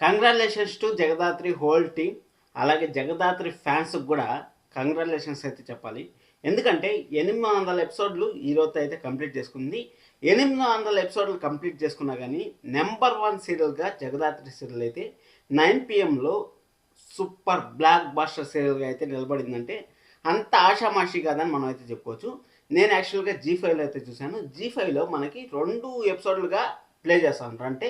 Congratulations to Jagadhatri whole team. అలాగే జగదాత్రి ఫ్యాన్స్కి కూడా కంగ్రాచులేషన్స్ అయితే చెప్పాలి. ఎందుకంటే 800 ఎపిసోడ్లు ఈరోజు అయితే కంప్లీట్ చేసుకుంది. 800 ఎపిసోడ్లు కంప్లీట్ చేసుకున్నా కానీ నెంబర్ 1 సీరియల్గా జగదాత్రి సీరియల్ అయితే 9 PM సూపర్ బ్లాక్ బాస్టర్ సీరియల్గా అయితే నిలబడిందంటే అంత ఆషామాషి కాదని మనం అయితే చెప్పుకోవచ్చు. నేను యాక్చువల్గా G5లో అయితే చూశాను. G5లో మనకి 2 ఎపిసోడ్లుగా ప్లే చేస్తూ ఉంటారు. అంటే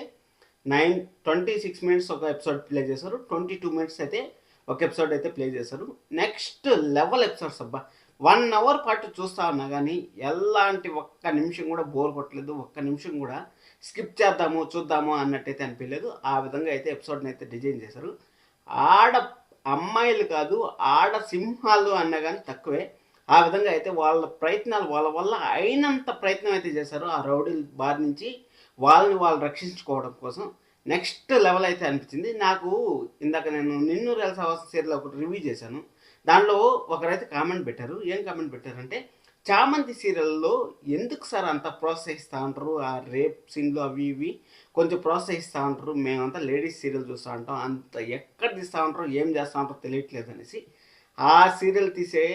26 మినిట్స్ ఒక ఎపిసోడ్ ప్లే చేశారు, 22 మినిట్స్ అయితే ఒక ఎపిసోడ్ అయితే ప్లే చేశారు. నెక్స్ట్ లెవెల్ ఎపిసోడ్స్ అబ్బా, 1 అవర్ పాటు చూస్తా ఉన్నా కానీ ఎలాంటి ఒక్క నిమిషం కూడా బోర్ కొట్టలేదు, ఒక్క నిమిషం కూడా స్కిప్ చేద్దాము చూద్దాము అన్నట్టయితే అనిపించలేదు. ఆ విధంగా అయితే ఎపిసోడ్ని అయితే డిజైన్ చేశారు. ఆడ అమ్మాయిలు కాదు, ఆడ సింహాలు అన్నా కానీ తక్కువే. ఆ విధంగా అయితే వాళ్ళ ప్రయత్నాలు వాళ్ళ వల్ల అయినంత ప్రయత్నం అయితే చేశారు ఆ రౌడీల బారి నుంచి వాళ్ళని వాళ్ళు రక్షించుకోవడం కోసం. నెక్స్ట్ లెవెల్ అయితే అనిపించింది నాకు. ఇందాక నేను నిన్ను రెల్సవస సీరియల్ ఒకటి రివ్యూ చేశాను. దాంట్లో ఒకరైతే కామెంట్ పెట్టారు. ఏం కామెంట్ పెట్టారంటే, చామంతి సీరియల్లో ఎందుకు సార్ అంత ప్రోత్సహిస్తూ ఉంటారు, ఆ రేప్ సీన్లు అవి ఇవి కొంచెం ప్రోత్సహిస్తూ ఉంటారు, మేమంతా లేడీస్ సీరియల్ చూస్తూ ఉంటాం, అంత ఎక్కడ తీస్తూ ఉంటారో ఏం చేస్తూ ఉంటారో తెలియట్లేదు అనేసి ఆ సీరియల్ తీసే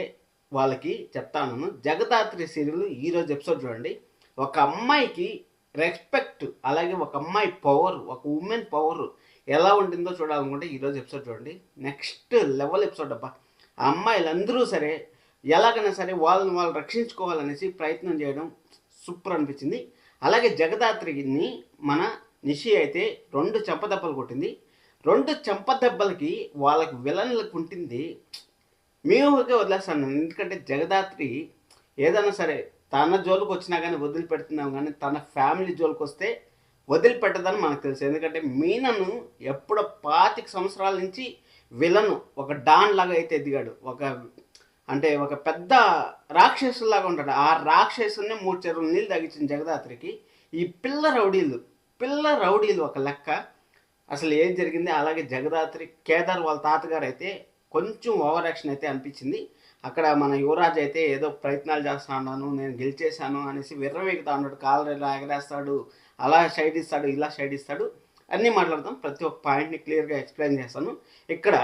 వాళ్ళకి చెప్తాను. జగదాత్రి సీరియల్ ఈరోజు ఎపిసోడ్ చూడండి. ఒక అమ్మాయికి రెస్పెక్ట్, అలాగే ఒక అమ్మాయి పవర్, ఒక ఉమెన్ పవర్ ఎలా ఉంటుందో చూడాలనుకుంటే ఈరోజు ఎపిసోడ్ చూడండి. నెక్స్ట్ లెవెల్ ఎపిసోడ్ అబ్బా. ఆ అమ్మాయిలందరూ సరే ఎలాగైనా సరే వాళ్ళని వాళ్ళు రక్షించుకోవాలనేసి ప్రయత్నం చేయడం సూపర్ అనిపించింది. అలాగే జగదాత్రిని మన నిషి అయితే 2 చెంపదెబ్బలు కొట్టింది. 2 చెంపదెబ్బలకి వాళ్ళకి విలన్లకు ఉంటుంది. మేముకే వదిలేస్తాను. ఎందుకంటే జగదాత్రి ఏదైనా సరే తన జోలికి వచ్చినా కానీ వదిలిపెడుతున్నాం, కానీ తన ఫ్యామిలీ జోలికి వస్తే వదిలిపెట్టదని మనకు తెలుసు. ఎందుకంటే మీనను ఎప్పుడో 25 సంవత్సరాల నుంచి విలను ఒక డాన్ లాగా అయితే ఎదిగాడు. ఒక పెద్ద రాక్షసులాగా ఉంటాడు. ఆ రాక్షసుని 3 చెరువులు నీళ్ళు తగ్గించిన జగదాత్రికి ఈ పిల్ల రౌడీలు ఒక లెక్క. అసలు ఏం జరిగింది? అలాగే జగదాత్రి కేదార్ వాళ్ళ తాతగారు అయితే కొంచెం ఓవర్ యాక్షన్ అయితే అనిపించింది. అక్కడ మన యువరాజ్ అయితే ఏదో ప్రయత్నాలు చేస్తా ఉన్నాను, నేను గెలిచేశాను అనేసి విర్రవేగుతా ఉన్నాడు. కాలర్ ఇలా ఎగరేస్తాడు, అలా సైడ్ ఇస్తాడు, ఇలా సైడ్ ఇస్తాడు, అన్నీ మాట్లాడతాం. ప్రతి ఒక్క పాయింట్ని క్లియర్గా ఎక్స్ప్లెయిన్ చేస్తాను. ఇక్కడ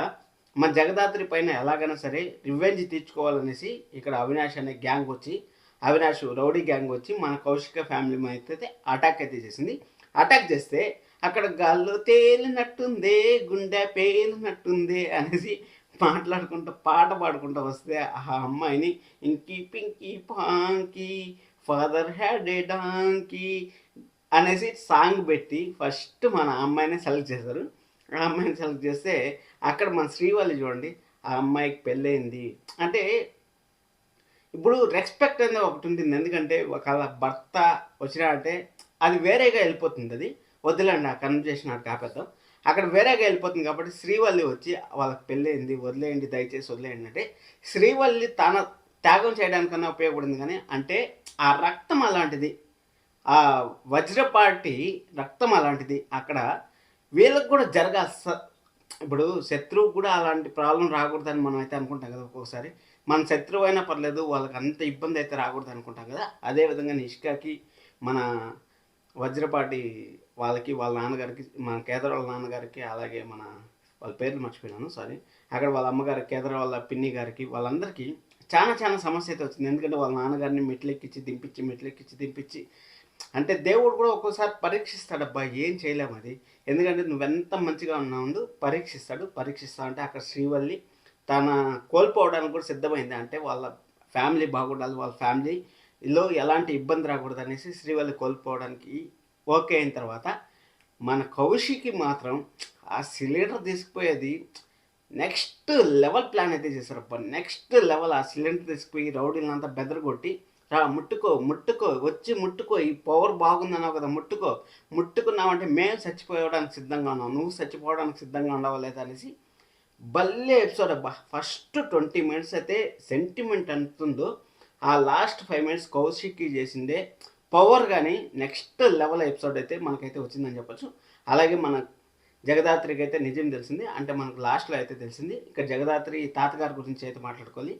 మన జగదాత్రి పైన ఎలాగైనా సరే రివెంజ్ తీర్చుకోవాలనేసి ఇక్కడ అవినాష్ రౌడీ గ్యాంగ్ వచ్చి మన కౌశిక ఫ్యామిలీ అయితే అటాక్ అయితే చేసింది. అటాక్ చేస్తే అక్కడ గాల్లో తేలినట్టుందే, గుండె పేలినట్టుంది అనేసి మాట్లాడుకుంటూ పాట పాడుకుంటూ వస్తే ఆ అమ్మాయిని inky pinky ponky father had a donkey అనేసి సాంగ్ పెట్టి ఫస్ట్ మన అమ్మాయిని సెలెక్ట్ చేశారు. ఆ అమ్మాయిని సెలెక్ట్ చేస్తే అక్కడ మన శ్రీవల్లి చూడండి, ఆ అమ్మాయికి పెళ్ళయింది అంటే ఇప్పుడు రెస్పెక్ట్ అనేది ఒకటి ఉంటుంది. ఎందుకంటే ఒకవేళ భర్త వచ్చినా అంటే అది వేరేగా వెళ్ళిపోతుంది. అది వదిలేండి, ఆ కన్వర్జేషన్ అక్కడ కాపేద్దాం. అక్కడ వేరేగా వెళ్ళిపోతుంది కాబట్టి శ్రీవల్లి వచ్చి వాళ్ళకి పెళ్ళయింది, వదిలేయండి, దయచేసి వదిలేయండి అంటే శ్రీవల్లి తన త్యాగం చేయడానికన్నా ఉపయోగపడింది. కానీ అంటే ఆ రక్తం అలాంటిది, ఆ వజ్రపాటి రక్తం అలాంటిది. అక్కడ వీళ్ళకి కూడా ఇప్పుడు శత్రువు కూడా అలాంటి ప్రాబ్లం రాకూడదని మనం అయితే అనుకుంటాం కదా. ఒక్కొక్కసారి మన శత్రువు అయినా పర్లేదు, వాళ్ళకి అంత ఇబ్బంది అయితే రాకూడదు అనుకుంటాం కదా. అదేవిధంగా నిష్కాకి మన వజ్రపాటి వాళ్ళకి, వాళ్ళ నాన్నగారికి, మన కేదర్ వాళ్ళ నాన్నగారికి, అలాగే వాళ్ళ పేర్లు మర్చిపోయినాను, సారీ. అక్కడ వాళ్ళ అమ్మగారి కేదర్ వాళ్ళ పిన్ని గారికి, వాళ్ళందరికీ చాలా చాలా సమస్య అయితే వచ్చింది. ఎందుకంటే వాళ్ళ నాన్నగారిని మెట్లెక్కించి దింపించి అంటే దేవుడు కూడా ఒక్కోసారి పరీక్షిస్తాడబ్బా, ఏం చేయలేము అది. ఎందుకంటే నువ్వెంత మంచిగా ఉన్నావు పరీక్షిస్తా అంటే అక్కడ శ్రీవల్లి తన కోల్పోవడానికి కూడా సిద్ధమైంది. అంటే వాళ్ళ ఫ్యామిలీ బాగుండాలి, వాళ్ళ ఫ్యామిలీలో ఎలాంటి ఇబ్బంది రాకూడదు అనేసి శ్రీవల్లి కోల్పోవడానికి ఓకే అయిన తర్వాత మన కౌశికి మాత్రం ఆ సిలిండర్ తీసుకుపోయేది నెక్స్ట్ లెవెల్ ప్లాన్ అయితే చేశారబ్బా. నెక్స్ట్ లెవెల్ ఆ సిలిండర్ తీసుకుపోయి రౌడీలంతా బెదరగొట్టి, రా ముట్టుకో, ఈ పవర్ బాగుందన్నావు కదా, ముట్టుకున్నావంటే మేము చచ్చిపోవడానికి సిద్ధంగా ఉన్నాం, నువ్వు చచ్చిపోవడానికి సిద్ధంగా ఉండవు లేదా అనేసి భలే ఎపిసోడ్ అబ్బా. ఫస్ట్ 20 మినిట్స్ అయితే సెంటిమెంట్ అంటుందో, ఆ లాస్ట్ 5 మినిట్స్ కౌశిక్కి చేసిందే పవర్. కానీ నెక్స్ట్ లెవెల్ ఎపిసోడ్ అయితే మనకైతే వచ్చిందని చెప్పొచ్చు. అలాగే మన జగదాత్రికి అయితే నిజం తెలిసింది, అంటే మనకు లాస్ట్లో అయితే తెలిసింది. ఇక జగదాత్రి తాతగారి గురించి అయితే మాట్లాడుకోవాలి.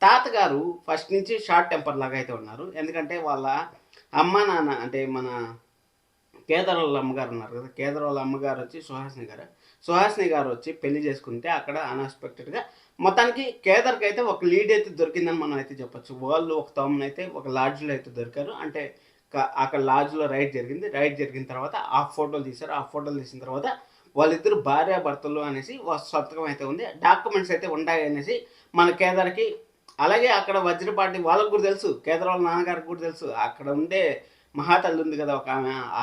తాతగారు ఫస్ట్ నుంచి షార్ట్ టెంపర్ లాగా అయితే ఉన్నారు. ఎందుకంటే వాళ్ళ అమ్మ నాన్న అంటే మన కేదార్ వాళ్ళ అమ్మగారు ఉన్నారు కదా, కేదార్ వాళ్ళ అమ్మగారు వచ్చి సుహాసిని గారు వచ్చి పెళ్లి చేసుకుంటే అక్కడ అన్ఎక్స్పెక్టెడ్గా మొత్తానికి కేదార్కి అయితే ఒక లీడ్ అయితే దొరికిందని మనం అయితే చెప్పొచ్చు. వాళ్ళు ఒక తమ్ముని అయితే ఒక లాడ్జ్లో అయితే దొరికారు. అంటే అక్కడ లాడ్జ్లో రైడ్ జరిగిన తర్వాత ఆ ఫోటోలు తీశారు. ఆ ఫోటోలు తీసిన తర్వాత వాళ్ళిద్దరు భార్యాభర్తలు అనేసి సంతకం అయితే ఉంది, డాక్యుమెంట్స్ అయితే ఉన్నాయి అనేసి మన కేదార్కి. అలాగే అక్కడ వజ్రపాటి వాళ్ళకు కూడా తెలుసు, కేదార్ వాళ్ళ నాన్నగారికి కూడా తెలుసు, అక్కడ ఉండే మహాతల్లి ఉంది కదా ఒక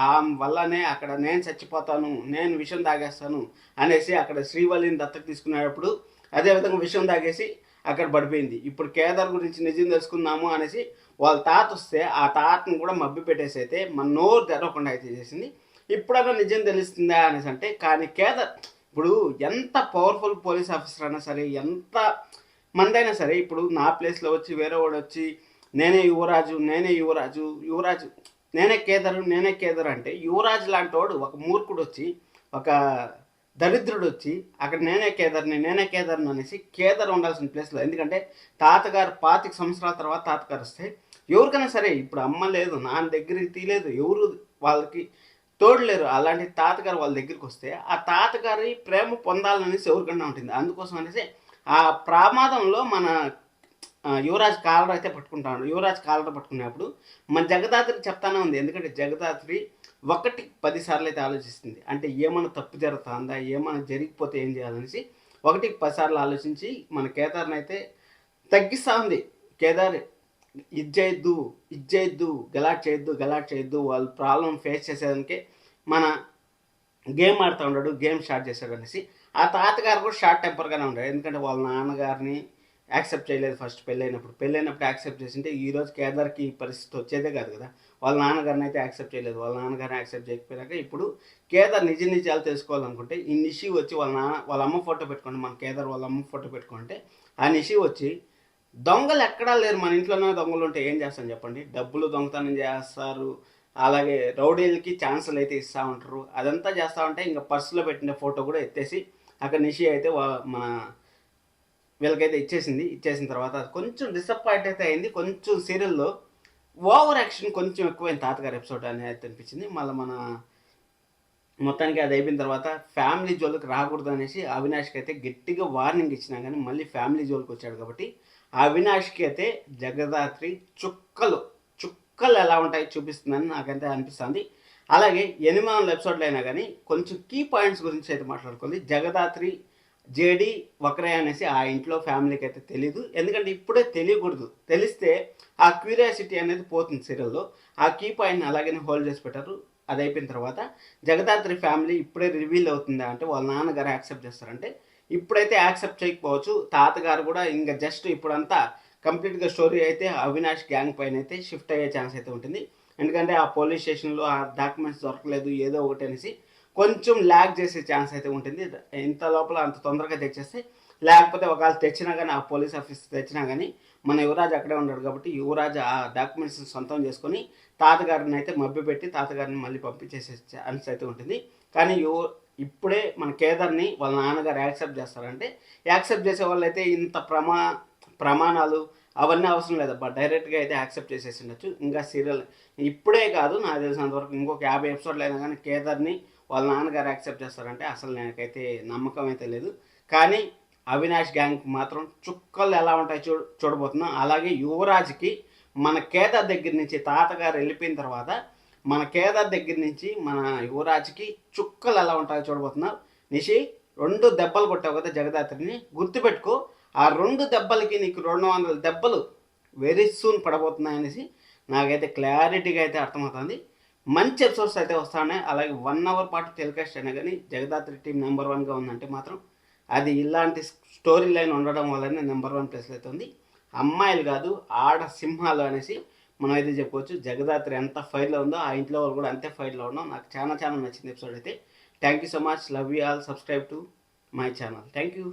ఆమె వల్లనే అక్కడ నేను చచ్చిపోతాను, నేను విషం తాగేస్తాను అనేసి అక్కడ శ్రీవల్లిని దత్తకు తీసుకునేటప్పుడు అదేవిధంగా విషం తాగేసి అక్కడ పడిపోయింది. ఇప్పుడు కేదార్ గురించి నిజం తెలుసుకుందాము అనేసి వాళ్ళ తాత వస్తే ఆ తాతను కూడా మబ్బి పెట్టేసి అయితే మన నోరు తెరవకుండా అయితే చేసింది. ఇప్పుడన్నా నిజం తెలుస్తుందా అనేసి అంటే, కానీ కేదార్ ఇప్పుడు ఎంత పవర్ఫుల్ పోలీస్ ఆఫీసర్ అయినా సరే, ఎంత మందైనా సరే, ఇప్పుడు నా ప్లేస్లో వచ్చి వేరే వాడు వచ్చి నేనే యువరాజు నేనే కేదారు అంటే, యువరాజు లాంటి వాడు ఒక మూర్ఖుడు వచ్చి ఒక దరిద్రుడు వచ్చి అక్కడ నేనే కేదార్ని అనేసి కేదార్ ఉండాల్సిన ప్లేస్లో, ఎందుకంటే తాతగారు 25 సంవత్సరాల తర్వాత తాతగారు వస్తే ఎవరికైనా సరే, ఇప్పుడు అమ్మ లేదు, నాన్న దగ్గరికి తీయలేదు, ఎవరు వాళ్ళకి తోడలేరు, అలాంటి తాతగారు వాళ్ళ దగ్గరికి వస్తే ఆ తాతగారి ప్రేమ పొందాలనేసి ఎవరికన్నా ఉంటుంది. అందుకోసం అనేసి ఆ ప్రమాదంలో మన యువరాజ్ కాలర్ అయితే పట్టుకుంటాడు. యువరాజ్ కాలర్ పట్టుకునేప్పుడు మన జగదాత్రి చెప్తానే ఉంది, ఎందుకంటే జగదాత్రి 10 సార్లు అయితే ఆలోచిస్తుంది. అంటే ఏమైనా తప్పు జరుగుతుందా, ఏమైనా జరిగిపోతే ఏం చేయాలనేసి 10 సార్లు ఆలోచించి మన కేదార్ని అయితే తగ్గిస్తూ ఉంది. కేదార్ ఇజ్జయిద్దు గలాట్ చేయొద్దు వాళ్ళు ప్రాబ్లం ఫేస్ చేసేదానికే మన గేమ్ ఆడుతూ ఉన్నాడు, గేమ్ స్టార్ట్ చేశాడు అనేసి. ఆ తాతగారు కూడా షార్ట్ టెంపర్గానే ఉన్నాడు, ఎందుకంటే వాళ్ళ నాన్నగారిని యాక్సెప్ట్ చేయలేదు ఫస్ట్ పెళ్ళైనప్పుడు యాక్సెప్ట్ చేసింటే ఈరోజు కేదార్కి ఈ పరిస్థితి వచ్చేదే కాదు కదా. వాళ్ళ నాన్నగారిని అయితే యాక్సెప్ట్ చేయలేదు, వాళ్ళ నాన్నగారిని యాక్సెప్ట్ చేయకపోయాక ఇప్పుడు కేదార్ నిజాలు తెలుసుకోవాలనుకుంటే ఈ నిషి వచ్చి వాళ్ళ అమ్మ ఫోటో పెట్టుకోండి, మన కేదార్ వాళ్ళ అమ్మ ఫోటో పెట్టుకుంటే ఆ నిషి వచ్చి దొంగలు ఎక్కడా లేరు, మన ఇంట్లోనే దొంగలు ఉంటే ఏం చేస్తాను చెప్పండి, డబ్బులు దొంగతనం చేస్తారు, అలాగే రౌడీలకి ఛాన్సులు అయితే ఇస్తూ ఉంటారు, అదంతా చేస్తూ ఉంటే ఇంకా పర్సులో పెట్టిన ఫోటో కూడా ఎత్తేసి అక్కడ నిషి అయితే మన వీళ్ళకైతే ఇచ్చేసిన తర్వాత కొంచెం డిసప్పాయింట్ అయితే అయింది. కొంచెం సీరియల్లో ఓవర్ యాక్షన్ కొంచెం ఎక్కువైంది తాతగారు ఎపిసోడ్ అనేది అనిపించింది. మళ్ళీ మన మొత్తానికి అది అయిపోయిన తర్వాత ఫ్యామిలీ జోలికి రాకూడదు అనేసి అవినాష్కి అయితే గట్టిగా వార్నింగ్ ఇచ్చినా కానీ మళ్ళీ ఫ్యామిలీ జోలికి వచ్చాడు కాబట్టి అవినాష్కి అయితే జగదాత్రి చుక్కలు ఎలా ఉంటాయి చూపిస్తుందని నాకైతే అనిపిస్తుంది. అలాగే 8 ఎపిసోడ్లు అయినా కానీ కొంచెం కీ పాయింట్స్ గురించి అయితే మాట్లాడుకోవాలి. జగదాత్రి జేడి ఒకరే అనేసి ఆ ఇంట్లో ఫ్యామిలీకి అయితే తెలీదు, ఎందుకంటే ఇప్పుడే తెలియకూడదు, తెలిస్తే ఆ క్యూరియాసిటీ అనేది పోతుంది సీరియల్లో. ఆ కీ పాయింట్ని అలాగనే హోల్డ్ చేసి పెట్టారు. అది అయిపోయిన తర్వాత జగదాత్రి ఫ్యామిలీ ఇప్పుడే రివీల్ అవుతుందా అంటే వాళ్ళ నాన్నగారు యాక్సెప్ట్ చేస్తారంటే ఇప్పుడైతే యాక్సెప్ట్ చేయకపోవచ్చు. తాతగారు కూడా ఇంకా జస్ట్ ఇప్పుడంతా కంప్లీట్గా స్టోరీ అయితే అవినాష్ గ్యాంగ్ పైన అయితే షిఫ్ట్ అయ్యే ఛాన్స్ అయితే ఉంటుంది, ఎందుకంటే ఆ పోలీస్ స్టేషన్లో ఆ డాక్యుమెంట్స్ దొరకలేదు ఏదో ఒకటి అనేసి కొంచెం ల్యాగ్ చేసే ఛాన్స్ అయితే ఉంటుంది. ఇంత లోపల అంత తొందరగా తెచ్చేస్తే, లేకపోతే ఒకవేళ తెచ్చినా కానీ ఆ పోలీస్ ఆఫీస్ తెచ్చినా కానీ మన యువరాజ్ అక్కడే ఉన్నాడు కాబట్టి యువరాజ్ ఆ డాక్యుమెంట్స్ సొంతం చేసుకొని తాతగారిని అయితే మభ్యపెట్టి తాతగారిని మళ్ళీ పంపించేసే ఛాన్స్ అయితే ఉంటుంది. కానీ ఇప్పుడే మన కేదార్ని వాళ్ళ నాన్నగారు యాక్సెప్ట్ చేస్తారంటే యాక్సెప్ట్ చేసే వాళ్ళు అయితే ఇంత ప్రమాణాలు అవన్నీ అవసరం లేదబ్బా, డైరెక్ట్గా అయితే యాక్సెప్ట్ చేసేసి ఉండొచ్చు. ఇంకా సీరియల్ ఇప్పుడే కాదు నాకు తెలిసినంతవరకు ఇంకొక 50 ఎపిసోడ్లు అయినా కానీ కేదార్ని వాళ్ళ నాన్నగారు యాక్సెప్ట్ చేస్తారంటే అసలు నాకైతే నమ్మకం అయితే లేదు. కానీ అవినాష్ గ్యాంగ్కి మాత్రం చుక్కలు ఎలా ఉంటాయి చూడబోతున్నాం. అలాగే యువరాజ్కి మన కేదార్ దగ్గర నుంచి తాతగారు వెళ్ళిపోయిన తర్వాత మన కేదార్ దగ్గర నుంచి మన యువరాజ్కి చుక్కలు ఎలా ఉంటాయో చూడబోతున్నాం. నిషి 2 దెబ్బలు కొట్టావు కదా జగదాత్రిని, గుర్తుపెట్టుకో ఆ 2 దెబ్బలకి నీకు 200 దెబ్బలు వెరీ సూన్ పడబోతున్నాయనేసి నాకైతే క్లారిటీగా అయితే అర్థమవుతుంది. మంచి ఎపిసోడ్స్ అయితే వస్తాయి. అలాగే 1 అవర్ పాటు టెలికాస్ట్ అయినా కానీ జగదాత్రి టీం నెంబర్ 1గా ఉందంటే మాత్రం అది ఇలాంటి స్టోరీ లైన్ ఉండడం వల్లనే నెంబర్ 1 ప్లేస్లో అయితే ఉంది. అమ్మాయిలు కాదు ఆడ సింహాలు అనేసి మనం అయితే చెప్పుకోవచ్చు. జగదాత్రి ఎంత ఫైర్లో ఉందో ఆ ఇంట్లో వాళ్ళు కూడా అంతే ఫైర్లో ఉన్నాం. నాకు చాలా నచ్చింది ఎపిసోడ్ అయితే. Thank you so much, love you all, subscribe to my channel. Thank you.